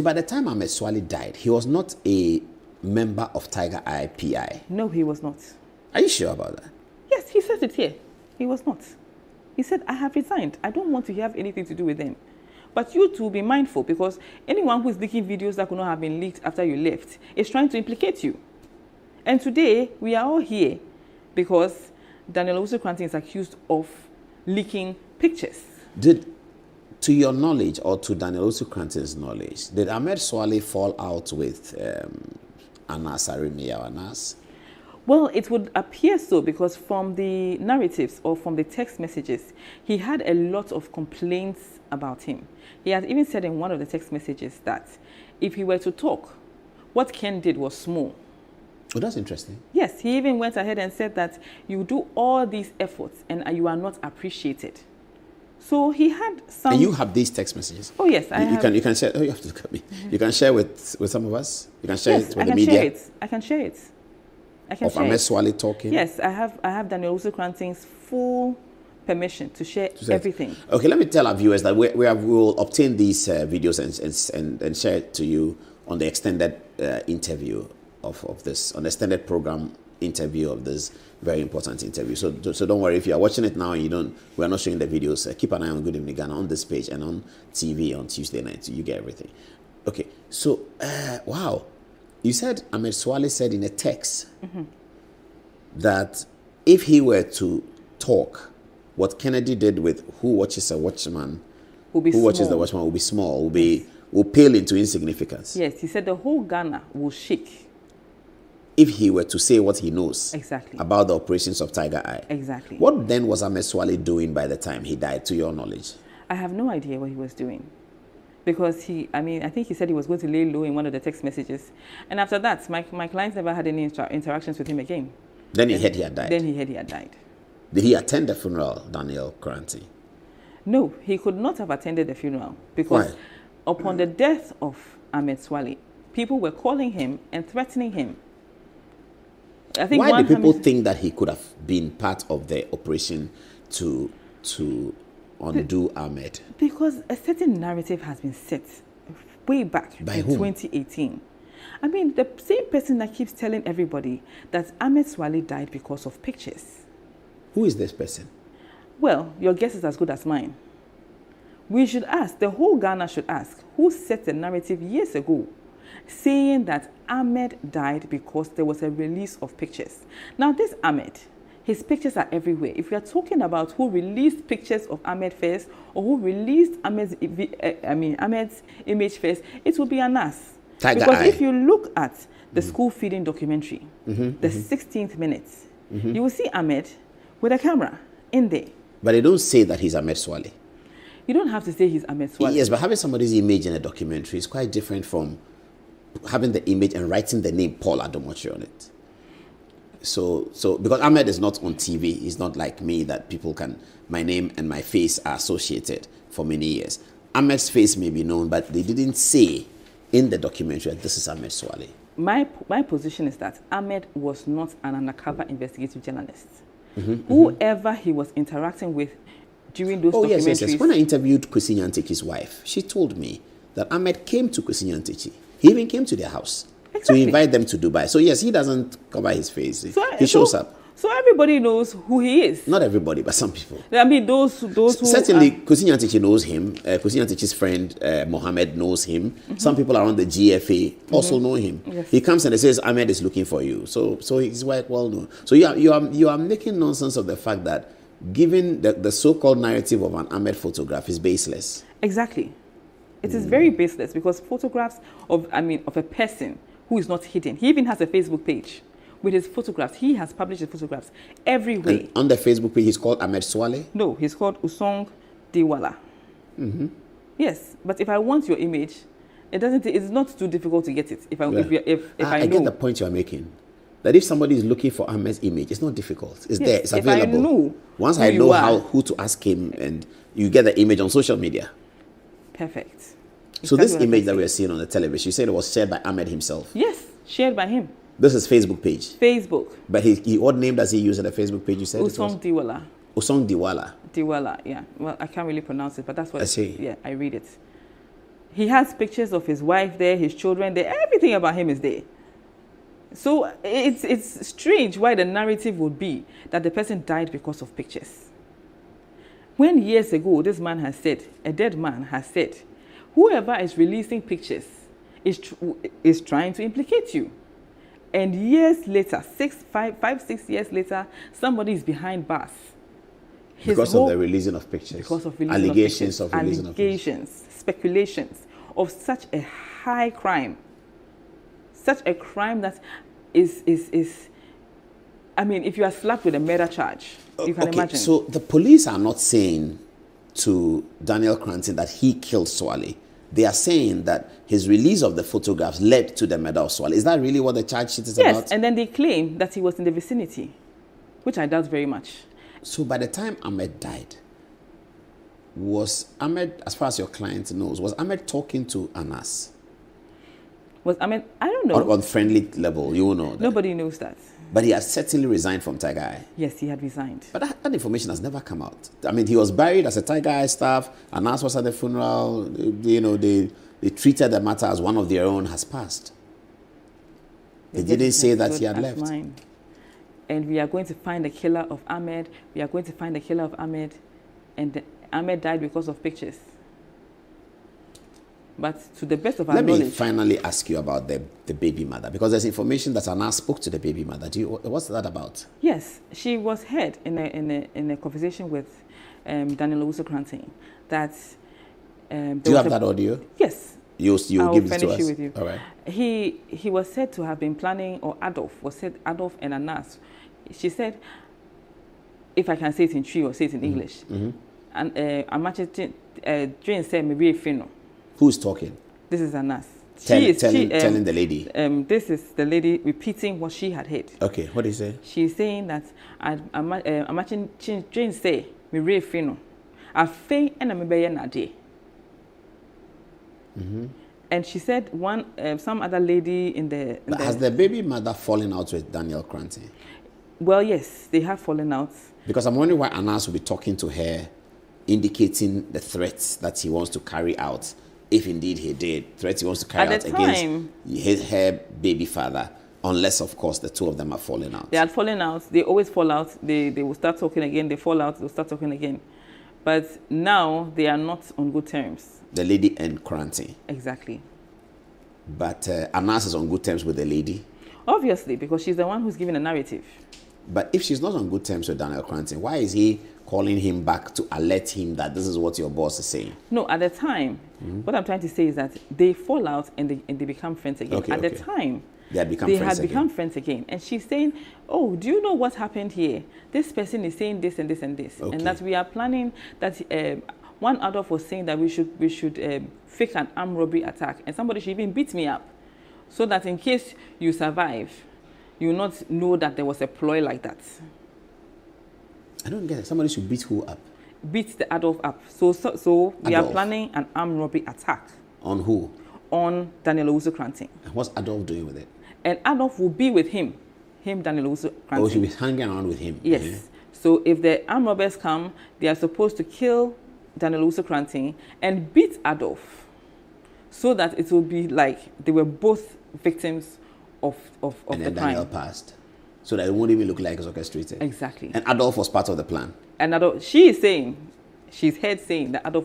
So by the time Ahmed Suale died, he was not a member of Tiger Eye PI. No, he was not. Are you sure about that? Yes, he says it here. He was not. He said, I have resigned. I don't want to have anything to do with them. But you too be mindful, because anyone who is leaking videos that could not have been leaked after you left is trying to implicate you. And today, we are all here because Daniel Owusu-Kranting is accused of leaking pictures. To your knowledge, or to Daniel Owusu-Kranting's knowledge, did Ahmed Suale fall out with Anas Arimi or Anas? Well, it would appear so, because from the narratives or from the text messages, he had a lot of complaints about him. He has even said in one of the text messages that if he were to talk, what Ken did was small. Oh, that's interesting. Yes, he even went ahead and said that you do all these efforts and you are not appreciated. So he had some... And you have these text messages? Oh, yes, I have. You can share... Oh, you have to look at me. You can share with some of us? You can share it with the media? Yes, I can share it. I can share it. Of Ahmed Suale talking? Yes, I have Daniel Owusu-Kranting's full permission to share everything. Okay, let me tell our viewers that we will obtain these videos and share it to you on the extended interview of this, on the extended program interview of this very important interview. So don't worry, if you are watching it now and we are not showing the videos, keep an eye on Good Evening Ghana on this page and on TV on Tuesday night, so you get everything. Okay, so wow, you said Ahmed Suale said in a text that if he were to talk, what Kennedy did with who watches a watchman, watches the watchman will be small, will pale into insignificance. Yes, he said the whole Ghana will shake if he were to say what he knows about the operations of Tiger Eye. Exactly. What then was Ahmed Suale doing by the time he died, to your knowledge? I have no idea what he was doing. Because I think he said he was going to lay low in one of the text messages. And after that, my clients never had any interactions with him again. Then he heard he had died? Then he heard he had died. Did he attend the funeral, Daniel Kranti? No, he could not have attended the funeral. Because upon the death of Ahmed Suale, people were calling him and threatening him. I think why do people think that he could have been part of the operation to undo Ahmed? Because a certain narrative has been set way back in 2018. I mean, the same person that keeps telling everybody that Ahmed Suale died because of pictures. Who is this person? Well, your guess is as good as mine. We should ask, the whole Ghana should ask, who set the narrative years ago saying that Ahmed died because there was a release of pictures. Now, this Ahmed, his pictures are everywhere. If we are talking about who released pictures of Ahmed first, or who released Ahmed's image first, it would be Anas. Because if you look at the school feeding documentary, the 16th minute, you will see Ahmed with a camera in there. But they don't say that he's Ahmed Suale. You don't have to say he's Ahmed Suale. Yes, but having somebody's image in a documentary is quite different from having the image and writing the name Paul Adomochi on it. So because Ahmed is not on TV, he's not like me that people my name and my face are associated for many years. Ahmed's face may be known, but they didn't say in the documentary that this is Ahmed Suale. My position is that Ahmed was not an undercover investigative journalist. Whoever he was interacting with during those documentaries... Yes. When I interviewed Kwesi Nyantechi's wife, she told me that Ahmed came to Kwesi Nyantechi. He even came to their house to invite them to Dubai. So yes, he doesn't cover his face. He shows up. So everybody knows who he is. Not everybody, but some people. I mean, those who... Certainly, Kwesi Nyantechi knows him. Kwesi Nyantechi's friend, Mohammed, knows him. Some people around the GFA also know him. Yes. He comes and he says, Ahmed is looking for you. So he's quite well known. So you are making nonsense of the fact that given the so-called narrative of an Ahmed photograph is baseless. Exactly. It is very baseless because photographs of a person who is not hidden. He even has a Facebook page with his photographs. He has published his photographs everywhere. And on the Facebook page, he's called Ahmed Suale? No, he's called Usong Diwala. Yes, but if I want your image, it's not too difficult to get it. I get the point you are making. That if somebody is looking for Ahmed's image, it's not difficult. It's there. It's available. If I know once I know who to ask him, and you get the image on social media. Perfect. So this image that we are seeing on the television, you said it was shared by Ahmed himself? Yes, shared by him. This is Facebook page? Facebook. But what name does he use on the Facebook page, you said? Usong Diwala. Usong Diwala. Diwala, yeah. Well, I can't really pronounce it, but that's what I see. Yeah, I read it. He has pictures of his wife there, his children there, everything about him is there. So it's strange why the narrative would be that the person died because of pictures. When years ago, this man has said, a dead man has said, whoever is releasing pictures is trying to implicate you. And years later, 5, 6 years later, somebody is behind bars. Because of the releasing of pictures. Because of releasing allegations of pictures. Of releasing allegations, of pictures. Speculations of such a high crime. Such a crime that is I mean, if you are slapped with a murder charge, you can imagine. So the police are not saying to Daniel Cranton that he killed Suale. They are saying that his release of the photographs led to the murder of Suale. Is that really what the charge sheet is about? Yes, and then they claim that he was in the vicinity, which I doubt very much. So by the time Ahmed died, was Ahmed, as far as your client knows, was Ahmed talking to Anas? Was Ahmed, I don't know. On friendly level, you know that. Nobody knows that. But he has certainly resigned from Tiger Eye. Yes, he had resigned. But that information has never come out. I mean, he was buried as a Tiger Eye staff. Anas was at the funeral. They treated the matter as one of their own has passed. They didn't say that he had left. Mine. And we are going to find the killer of Ahmed. We are going to find the killer of Ahmed. And Ahmed died because of pictures. But to the best of our knowledge... Let me finally ask you about the baby mother, because there's information that Anas spoke to the baby mother. What's that about? Yes, she was heard in a conversation with Daniel Owusu-Cranton that... Do you have that audio? Yes. You'll give it to us? I'll finish it with you. All right. He was said to have been planning, or Adolf and Anas. She said, if I can say it in Twi or say it in English, and I'm actually Jane said maybe Fino. Who's talking? This is Anas. Telling the lady. This is the lady repeating what she had heard. Okay, what did he say? She's saying that I'm actually Jane say maybe Fino. I fey and I'm a And she said some other lady in the... Has the baby mother fallen out with Daniel Cranton? Well, yes, they have fallen out. Because I'm wondering why Anas will be talking to her, indicating the threats that he wants to carry out, if indeed he did, threats he wants to carry out against her baby father, unless, of course, the two of them are falling out. They had fallen out. They always fall out. They will start talking again. They fall out. They'll start talking again. But now they are not on good terms. The lady and Cranton. Exactly. But Anas is on good terms with the lady? Obviously, because she's the one who's giving the narrative. But if she's not on good terms with Daniel Cranton, why is he calling him back to alert him that this is what your boss is saying? No, at the time, what I'm trying to say is that they fall out and they become friends again. Okay, at the time, they had become friends again. And she's saying, oh, do you know what happened here? This person is saying this and this and this. Okay. And that we are planning that... one Adolf was saying that we should fake an armed robbery attack, and somebody should even beat me up, so that in case you survive, you will not know that there was a ploy like that. I don't get it. Somebody should beat who up? Beat the Adolf up. So we are planning an armed robbery attack. On who? On Daniel Owusu-Cranton. And what's Adolf doing with it? And Adolf will be with him, Daniel Owusu-Cranton. Oh, she'll be hanging around with him. Yes. Mm-hmm. So if the armed robbers come, they are supposed to kill Daniel Owusu-Cranton and beat Adolf, so that it will be like they were both victims of the crime. And Daniel passed, so that it won't even look like it's orchestrated. Exactly. And Adolf was part of the plan. And Adolf, she's heard saying that Adolf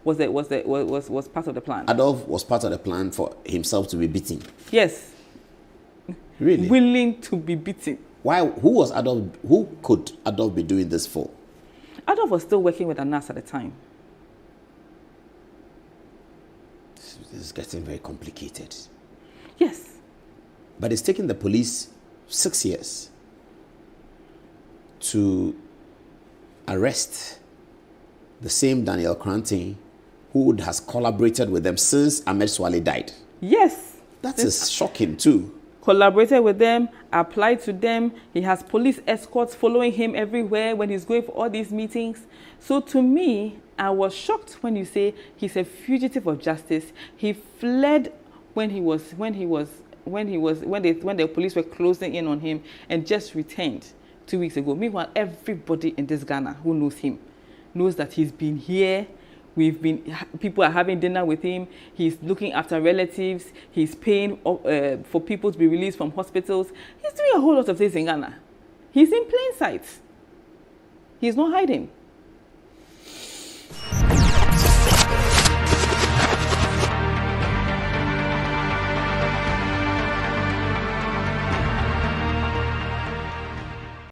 was part of the plan. Adolf was part of the plan for himself to be beaten. Yes. Really? Willing to be beaten. Why? Who was Adolf? Who could Adolf be doing this for? Adolf was still working with Anas at the time. This is getting very complicated. Yes. But it's taken the police 6 years to arrest the same Daniel Cranton who has collaborated with them since Ahmed Suale died. Yes. That is shocking too. Collaborated with them, applied to them. He has police escorts following him everywhere when he's going for all these meetings. So to me, I was shocked when you say he's a fugitive of justice. He fled when the police were closing in on him, and just returned 2 weeks ago. Meanwhile, everybody in this Ghana who knows him knows that he's been here People are having dinner with him. He's looking after relatives. He's paying for people to be released from hospitals. He's doing a whole lot of things in Ghana. He's in plain sight. He's not hiding.